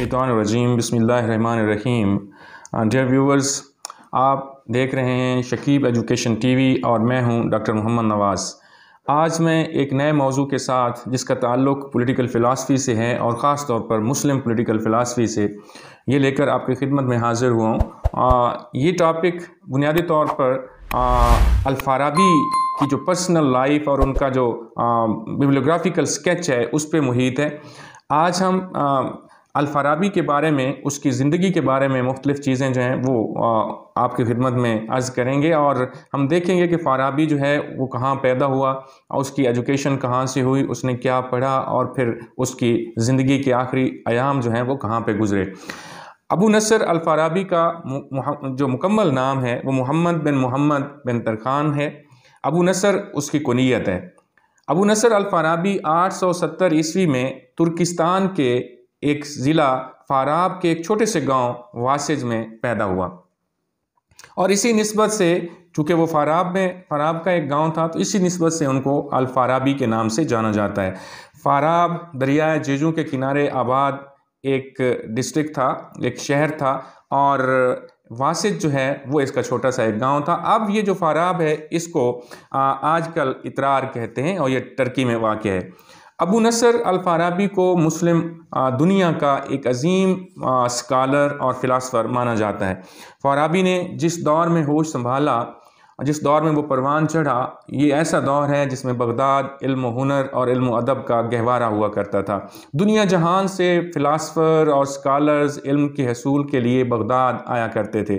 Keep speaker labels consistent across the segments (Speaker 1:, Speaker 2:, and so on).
Speaker 1: मिनश्शैतानिर्रजीम बिस्मिल्लाहिर्रहमानिर्रहीम। Dear viewers, आप देख रहे हैं शकीब एजुकेशन टीवी और मैं हूं डॉक्टर मोहम्मद नवाज़। आज मैं एक नए मौजू के साथ जिसका ताल्लुक़ पॉलिटिकल फ़िलासफ़ी से है और ख़ास तौर पर मुस्लिम पॉलिटिकल फ़िलासफ़ी से, ये लेकर आपकी खिदमत में हाज़िर हुआ हूँ। ये टॉपिक बुनियादी तौर पर अल-फ़ाराबी की जो पर्सनल लाइफ और उनका जो बिब्लियोग्राफिकल स्केच है उस पे मुहित है। आज हम अल-फ़ाराबी के बारे में, उसकी ज़िंदगी के बारे में मुख्तलिफ़ चीज़ें जो हैं वो आपकी खिदमत में अर्ज़ करेंगे और हम देखेंगे कि फ़ाराबी जो है वो कहाँ पैदा हुआ और उसकी एजुकेशन कहाँ से हुई, उसने क्या पढ़ा और फिर उसकी ज़िंदगी के आखिरी अयाम जो हैं वो कहाँ पे गुज़रे। अबू नसर अल-फ़ाराबी का जो मुकम्मल नाम है वो मोहम्मद बिन तरखान है। अबू नसर उसकी कुनियत है। अबू नसर अल-फ़ाराबी 870 ईस्वी में तुर्किस्तान के एक ज़िला फ़ाराब के एक छोटे से गांव वासिज में पैदा हुआ और इसी निस्बत से, चूँकि वो फ़ाराब का एक गांव था, तो इसी निस्बत से उनको अल-फ़ाराबी के नाम से जाना जाता है। फ़ाराब दरियाए जेजू के किनारे आबाद एक डिस्ट्रिक्ट था, एक शहर था और वासिज जो है वो इसका छोटा सा एक गांव था। अब ये जो फ़ाराब है इसको आजकल इतरार कहते हैं और ये टर्की में वाक़ है। अबू नसर अल-फ़ाराबी को मुस्लिम दुनिया का एक अजीम स्कॉलर और फ़िलासफ़र माना जाता है। फ़ाराबी ने जिस दौर में होश संभाला, जिस दौर में वो परवान चढ़ा, ये ऐसा दौर है जिसमें बगदाद इल्म हुनर और इल्म अदब का गहवारा हुआ करता था। दुनिया जहान से फ़िलासफ़र और स्कॉलर्स इल्म के हसूल के लिए बगदाद आया करते थे।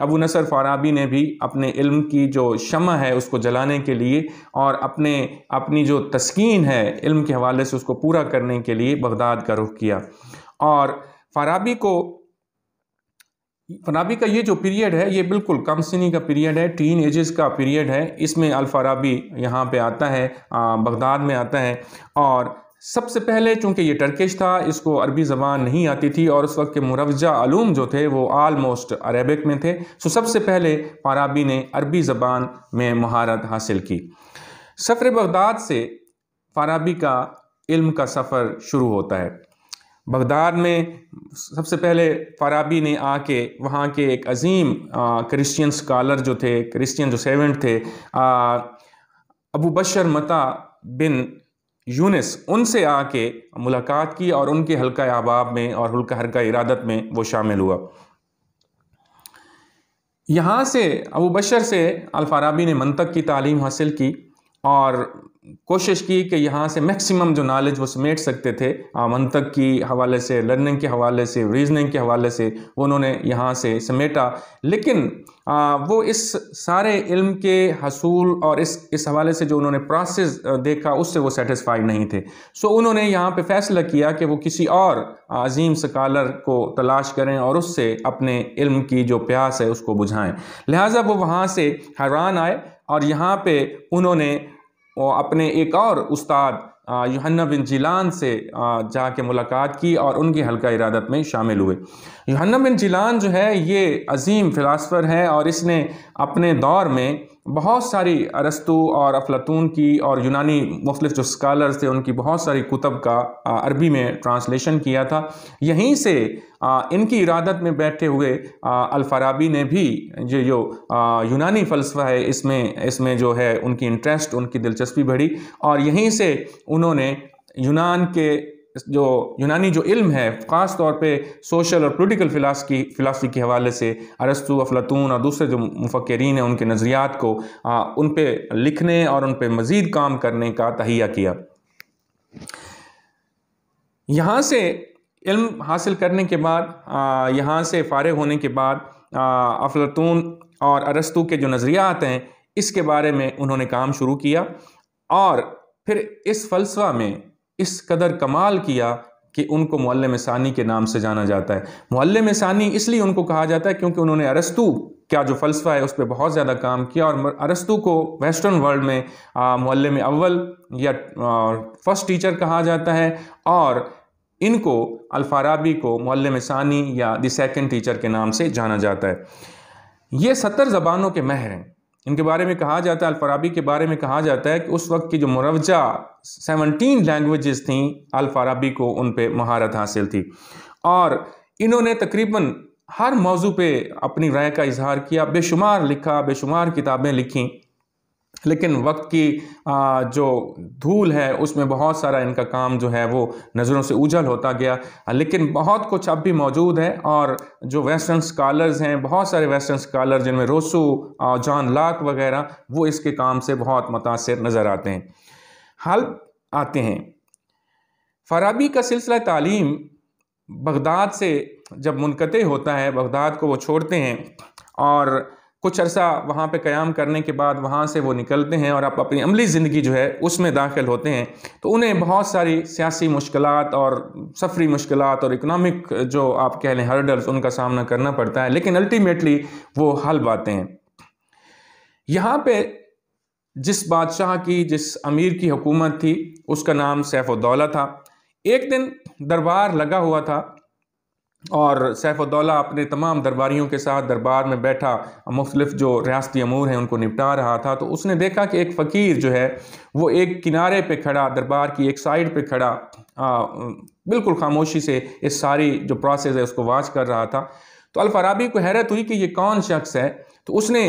Speaker 1: अबू नसर फ़ाराबी ने भी अपने इल्म की जो शम्मा है उसको जलाने के लिए और अपनी जो तस्कीन है इल्म के हवाले से उसको पूरा करने के लिए बगदाद का रुख किया। और फ़ाराबी का ये जो पीरियड है ये बिल्कुल कम सिनी का पीरियड है, टीन एजेस का पीरियड है। इसमें अल-फ़ाराबी यहाँ पे आता है, बगदाद में आता है और सबसे पहले चूँकि ये टर्किश था, इसको अरबी ज़बान नहीं आती थी और उस वक्त के मुरवजा अलूम जो थे वो आलमोस्ट अरेबिक में थे। सबसे पहले फ़ाराबी ने अरबी ज़बान में महारत हासिल की। सफ़र बगदाद से फ़ाराबी का इल्म का सफ़र शुरू होता है। बगदाद में सबसे पहले फ़ाराबी ने आके वहाँ के एक अजीम क्रिश्चियन स्कॉलर जो थे, क्रिश्चियन जो सेवेंट थे, अबू बशर मता बिन यूनिस, उनसे आके मुलाकात की और उनके हल्का अहबाब में और हल्का इरादत में वो शामिल हुआ। यहाँ से अबू बशर से अल-फ़ाराबी ने मंतक की तालीम हासिल की और कोशिश की कि यहाँ से मैक्सिमम जो नॉलेज वो समेट सकते थे, मंतक की हवाले से, लर्निंग के हवाले से, रीजनिंग के हवाले से, वो उन्होंने यहाँ से समेटा। लेकिन वो इस सारे इल्म के हसूल और इस हवाले से जो उन्होंने प्रोसेस देखा उससे वो सेटिस्फाइड नहीं थे। उन्होंने यहाँ पे फैसला किया कि वो किसी और अजीम स्कॉलर को तलाश करें और उससे अपने इल्म की जो प्यास है उसको बुझाएं। लिहाजा वो वहाँ से हैरान आए और यहाँ पे उन्होंने अपने एक और उस्ताद यूहन्ना बिन जिलान से जाके मुलाकात की और उनकी हल्का इरादत में शामिल हुए। यूहन्ना बिन जिलान जो है ये अजीम फ़िलासफ़र है और इसने अपने दौर में बहुत सारी अरस्तु और अफलातून की और यूनानी मुख्तलिफ जो स्कॉलर्स थे उनकी बहुत सारी कुतब का अरबी में ट्रांसलेशन किया था। यहीं से इनकी इरादत में बैठे हुए अल-फ़ाराबी ने भी जो यूनानी फ़लसफ़ा है इसमें जो है उनकी इंटरेस्ट, उनकी दिलचस्पी बढ़ी और यहीं से उन्होंने यूनानी जो इल्म है, ख़ास तौर पे सोशल और पॉलिटिकल फ़िलासफ़ी के हवाले से अरस्तु, अफलातून और दूसरे जो मुफ़क्किरीन हैं उनके नज़रियात को उन पे लिखने और उन पे मज़ीद काम करने का तहिया किया। यहाँ से इल्म हासिल करने के बाद, यहाँ से फ़ारिग होने के बाद अफलातून और अरस्तु के जो नज़रियात हैं इसके बारे में उन्होंने काम शुरू किया और फिर इस फ़लसफ़ा में इस कदर कमाल किया कि उनको मुअल्लिम सानी के नाम से जाना जाता है। मुअल्लिम सानी इसलिए उनको कहा जाता है क्योंकि उन्होंने अरस्तु क्या जो फ़लसफ़ा है उस पर बहुत ज़्यादा काम किया और अरस्तु को वेस्टर्न वर्ल्ड में मुअल्लिम अव्वल या फर्स्ट टीचर कहा जाता है और इनको अल-फ़ाराबी को मुअल्लिम सानी या द सेकंड टीचर के नाम से जाना जाता है। ये 70 ज़बानों के माहिर हैं। इनके बारे में कहा जाता है, अल-फ़ाराबी के बारे में कहा जाता है कि उस वक्त की जो मुरवजा 17 लैंग्वेजेस थीं, अल-फ़ाराबी को उन पे महारत हासिल थी और इन्होंने तकरीबन हर मौजू पे अपनी राय का इजहार किया, बेशुमार लिखा, बेशुमार किताबें लिखीं, लेकिन वक्त की जो धूल है उसमें बहुत सारा इनका काम जो है वो नज़रों से उजल होता गया। लेकिन बहुत कुछ अब भी मौजूद है, और जो वेस्टर्न स्कॉलर्स हैं, बहुत सारे वेस्टर्न स्कॉलर जिनमें रोसू, जॉन लॉक वगैरह, वो इसके काम से बहुत मुतासिर नज़र आते हैं। हल आते हैं फ़ाराबी का सिलसिला तालीम बगदाद से जब मुनक़ते होता है, बगदाद को वो छोड़ते हैं और कुछ अरसा वहाँ पे क़याम करने के बाद वहाँ से वो निकलते हैं और अपनी अमली ज़िंदगी जो है उसमें दाखिल होते हैं, तो उन्हें बहुत सारी सियासी मुश्किलात और सफ़री मुश्किलात और इकनॉमिक जो आप कह लें हर्डल्स, उनका सामना करना पड़ता है, लेकिन अल्टीमेटली वो हल पाते हैं। यहाँ पे जिस बादशाह की, जिस अमीर की हुकूमत थी, उसका नाम सैफुद्दौला था। एक दिन दरबार लगा हुआ था और सैफुद्दौला अपने तमाम दरबारियों के साथ दरबार में बैठा मुख्तलिफ जो रियासती अमूर हैं उनको निपटा रहा था। तो उसने देखा कि एक फ़कीर जो है वो एक किनारे पे खड़ा, दरबार की एक साइड पे खड़ा, बिल्कुल खामोशी से इस सारी जो प्रोसेस है उसको वॉच कर रहा था। तो अल-फ़ाराबी को हैरत हुई कि ये कौन शख्स है। तो उसने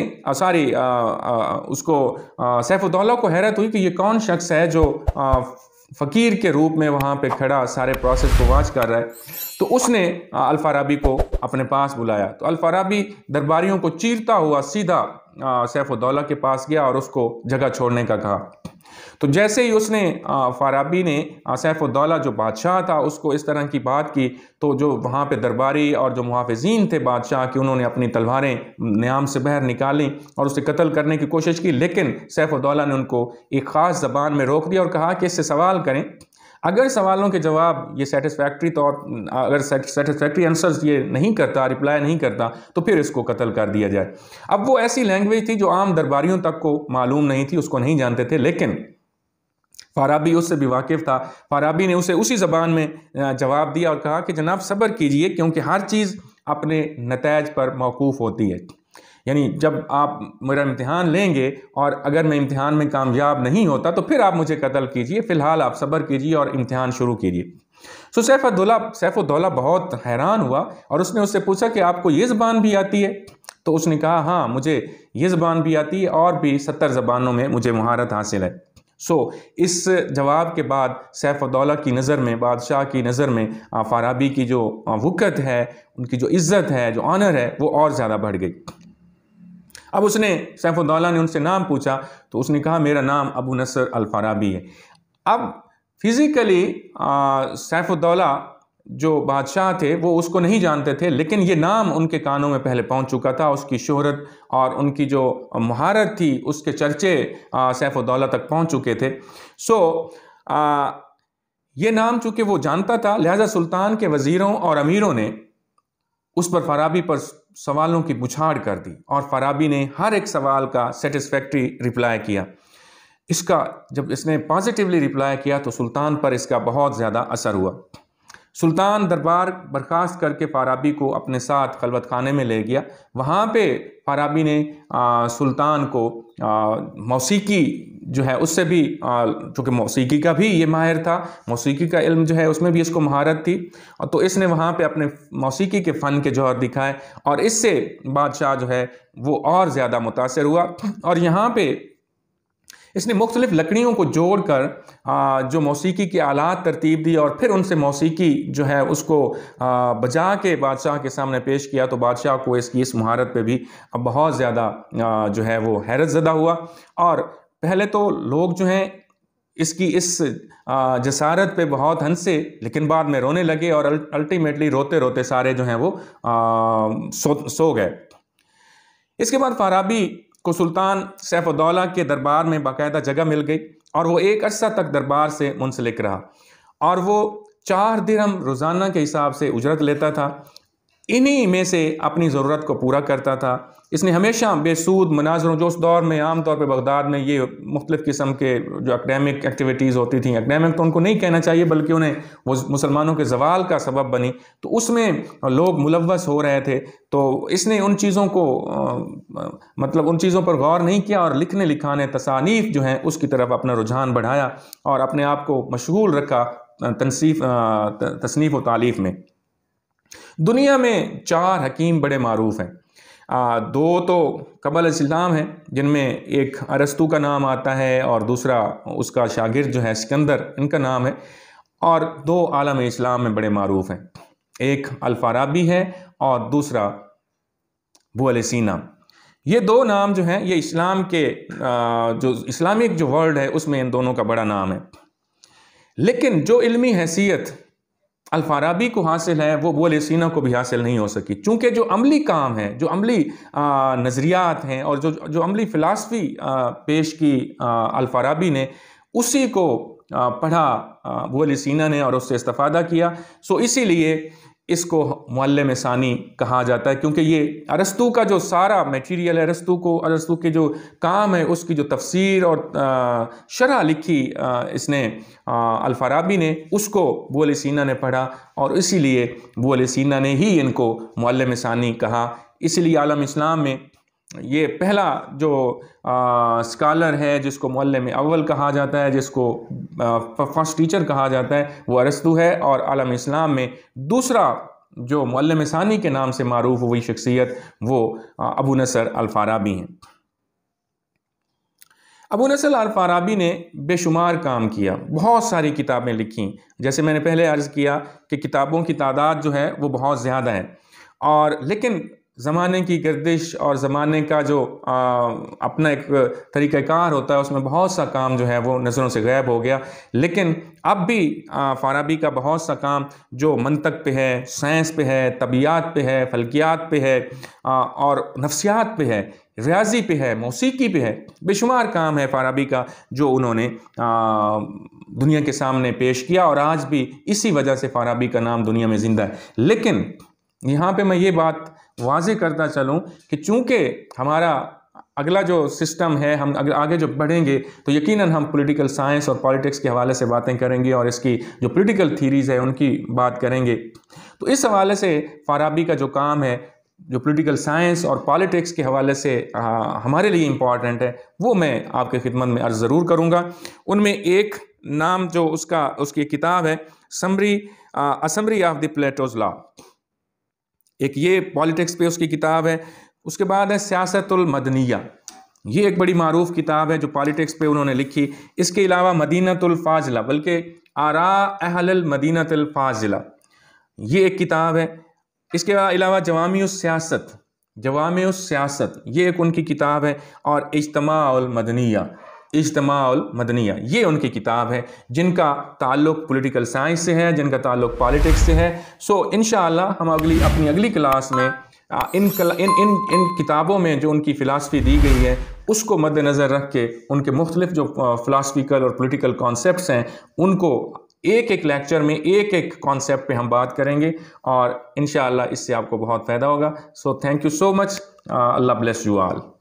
Speaker 1: सैफुद्दौला को हैरत हुई कि ये कौन शख्स है जो फ़कीर के रूप में वहाँ पे खड़ा सारे प्रोसेस को वॉच कर रहा है। तो उसने अल-फ़ाराबी को अपने पास बुलाया। तो अल-फ़ाराबी दरबारियों को चीरता हुआ सीधा सैफुद्दौला के पास गया और उसको जगह छोड़ने का कहा। तो जैसे ही उसने फ़ाराबी ने सैफुद्दौला जो बादशाह था उसको इस तरह की बात की, तो जो वहाँ पे दरबारी और जो मुहाफ़िज़ीन थे बादशाह के, उन्होंने अपनी तलवारें नियाम से बाहर निकाली और उसे कत्ल करने की कोशिश की, लेकिन सैफुद्दौला ने उनको एक ख़ास ज़बान में रोक दिया और कहा कि इससे सवाल करें, अगर सवालों के जवाब ये अगर सेटिस्फैक्ट्री आंसर्स ये नहीं करता, रिप्लाई नहीं करता, तो फिर इसको कत्ल कर दिया जाए। अब वो ऐसी लैंग्वेज थी जो आम दरबारियों तक को मालूम नहीं थी, उसको नहीं जानते थे, लेकिन फ़ाराबी उससे भी वाकिफ़ था। फ़ाराबी ने उसे उसी ज़बान में जवाब दिया और कहा कि जनाब सब्र कीजिए, क्योंकि हर चीज़ अपने नतायज पर मौकूफ़ होती है। यानी जब आप मेरा इम्तिहान लेंगे और अगर मैं इम्तिहान में कामयाब नहीं होता तो फिर आप मुझे कत्ल कीजिए, फ़िलहाल आप सब्र कीजिए और इम्तिहान शुरू कीजिए। सो सैफुद्दौला बहुत हैरान हुआ और उसने उससे पूछा कि आपको ये ज़बान भी आती है? तो उसने कहा हाँ, मुझे ये ज़बान भी आती है और भी 70 ज़बानों में मुझे महारत हासिल है। इस जवाब के बाद सैफुद्दौला की नज़र में, बादशाह की नज़र में फ़ाराबी की जो वक़्त है, उनकी जो इज़्ज़त है, जो ऑनर है, वो और ज़्यादा बढ़ गई। अब सैफुद्दौला ने उनसे नाम पूछा, तो उसने कहा मेरा नाम अबू नसर अल-फ़ाराबी है। अब फिज़िकली सैफुद्दौला जो बादशाह थे वो उसको नहीं जानते थे, लेकिन ये नाम उनके कानों में पहले पहुंच चुका था। उसकी शोहरत और उनकी जो महारत थी उसके चर्चे सैफुद्दौला तक पहुंच चुके थे। ये नाम चूँकि वो जानता था, लिहाजा सुल्तान के वज़ीरों और अमीरों ने उस पर फ़ाराबी पर सवालों की बुछाड़ कर दी और फ़ाराबी ने हर एक सवाल का सेटिस्फैक्ट्री रिप्लाई किया। जब इसने पॉजिटिवली रिप्लाई किया तो सुल्तान पर इसका बहुत ज़्यादा असर हुआ। सुल्तान दरबार बर्खास्त करके फ़ाराबी को अपने साथ खलवत खाने में ले गया। वहाँ पे फ़ाराबी ने सुल्तान को मौसीकी जो है उससे भी, चूँकि मौसीकी का भी ये माहिर था, मौसीकी का इल्म जो है उसमें भी इसको महारत थी, और तो इसने वहाँ पे अपने मौसीकी के फ़न के जौहर दिखाए और इससे बादशाह जो है वो और ज़्यादा मुतासिर हुआ। और यहाँ पे इसने मुख्तलिफ लकड़ियों को जोड़कर जो मौसीकी के आलात तरतीब दी और फिर उनसे मौसीकी जो है उसको बजा के बादशाह के सामने पेश किया। तो बादशाह को इसकी इस महारत पे भी अब बहुत ज़्यादा जो है वो हैरत ज़दा हुआ। और पहले तो लोग जो हैं इसकी इस जसारत पे बहुत हंसे, लेकिन बाद में रोने लगे और अल्टीमेटली रोते रोते सारे जो हैं वो सो गए। इसके बाद फ़ाराबी को सुल्तान सैफुद्दौला के दरबार में बाकायदा जगह मिल गई और वो एक अरसा तक दरबार से मुंसलिक रहा और वो 4 दिरहम रोज़ाना के हिसाब से उजरत लेता था। इन्हीं में से अपनी ज़रूरत को पूरा करता था। इसने हमेशा बेसूद मनाज़रों, जो उस दौर में आम तौर पे बगदाद में ये मुख्तलिफ़ किस्म के जो एकेडमिक एक्टिविटीज़ होती थी, एकेडमिक तो उनको नहीं कहना चाहिए बल्कि उन्हें वो मुसलमानों के ज़वाल का सबब बनी, तो उसमें लोग मुलव्वस हो रहे थे। तो इसने उन चीज़ों को उन चीज़ों पर गौर नहीं किया और लिखने लिखाने तसानीफ़ जो हैं उसकी तरफ अपना रुझान बढ़ाया और अपने आप को मशगूल रखा तसनीफ़ व तालीफ़ में। दुनिया में 4 हकीम बड़े मारूफ हैं। 2 तो कबल इस्लाम हैं, जिनमें एक अरस्तु का नाम आता है और दूसरा उसका शागिर्द जो है सिकंदर, इनका नाम है। और 2 आलम इस्लाम में बड़े मारूफ हैं, एक अल-फाराबी है और दूसरा अबू सीना। ये 2 नाम जो हैं ये इस्लाम के जो इस्लामिक जो वर्ल्ड है उसमें इन दोनों का बड़ा नाम है। लेकिन जो इल्मी हैसियत अल-फाराबी को हासिल है वो अबू सीना को भी हासिल नहीं हो सकी, चूँकि जो अमली काम है, जो अमली नज़रियात हैं और जो अमली फ़िलासफ़ी पेश की अल-फाराबी ने, उसी को पढ़ा अबू सीना ने और उससे इस्तिफ़ादा किया। सो इसीलिए इसको मुअल्लिम सानी कहा जाता है, क्योंकि ये अरस्तु का जो सारा मटेरियल है, अरस्तु के जो काम है उसकी जो तफसीर और शरह लिखी इसने अल-फाराबी ने, उसको अबू सीना ने पढ़ा और इसीलिए अबू सीना ने ही इनको मुअल्लिम सानी कहा। इसीलिए आलम इस्लाम में ये पहला जो स्कॉलर है जिसको मुअल्लिम अव्वल कहा जाता है, जिसको फर्स्ट टीचर कहा जाता है, वो अरस्तु है। और आलम इस्लाम में दूसरा जो मुअल्लिम सानी के नाम से मारूफ हुई शख्सियत वो अबू नसर अल-फाराबी हैं। अबू नसर अल-फाराबी ने बेशुमार काम किया, बहुत सारी किताबें लिखी। जैसे मैंने पहले अर्ज़ किया कि किताबों की तादाद जो है वो बहुत ज़्यादा है, और लेकिन ज़माने की गर्दिश और ज़माने का जो अपना एक तरीक़ाकार होता है उसमें बहुत सा काम जो है वो नज़रों से गायब हो गया। लेकिन अब भी फ़ाराबी का बहुत सा काम जो मंतक पे है, साइंस पे है, तबियात पे है, फ़ल्कियात पे है और नफ्सियात पे है, रियाजी पे है, मौसीकी पे है, बेशुमार काम है फ़ाराबी का जो उन्होंने दुनिया के सामने पेश किया। और आज भी इसी वजह से फ़ाराबी का नाम दुनिया में ज़िंदा है। लेकिन यहाँ पे मैं ये बात वाज़ेह करता चलूँ कि चूँकि हमारा अगला जो सिस्टम है, हम आगे जो बढ़ेंगे तो यकीनन हम पॉलिटिकल साइंस और पॉलिटिक्स के हवाले से बातें करेंगे और इसकी जो पॉलिटिकल थीरीज़ है उनकी बात करेंगे। तो इस हवाले से फ़ाराबी का जो काम है, जो पॉलिटिकल साइंस और पॉलिटिक्स के हवाले से हमारे लिए इम्पॉर्टेंट है, वो मैं आपके खिदमत में अर्ज़ ज़रूर करूँगा। उनमें एक नाम जो उसकी किताब है समरी ऑफ द प्लेटोज़ लॉ, एक ये पॉलिटिक्स पे उसकी किताब है। उसके बाद है सियासतुल मदनिया, ये एक बड़ी मारूफ किताब है जो पॉलिटिक्स पे उन्होंने लिखी। इसके अलावा मदीनतुल फाजिला, बल्कि आरा अहलुल मदीनतुल फाजिला, ये एक किताब है। इसके अलावा जवामिउस सियासत, ये एक उनकी किताब है। और इज्तिमाउल मदनिया, ये उनकी किताब है जिनका ताल्लुक़ पॉलिटिकल साइंस से है, जिनका ताल्लुक़ पॉलिटिक्स से है। सो इंशाअल्लाह हम अपनी अगली क्लास में इन किताबों में जो उनकी फ़िलासफ़ी दी गई है उसको मद्देनज़र रख के उनके मुख्तलिफ जो फ़िलासफ़िकल और पॉलिटिकल कॉन्सेप्ट्स हैं उनको एक एक लेक्चर में एक एक कॉन्सेप्ट पे हम बात करेंगे और इंशाअल्लाह इससे आपको बहुत फ़ायदा होगा। So thank you so much. Allah bless you all.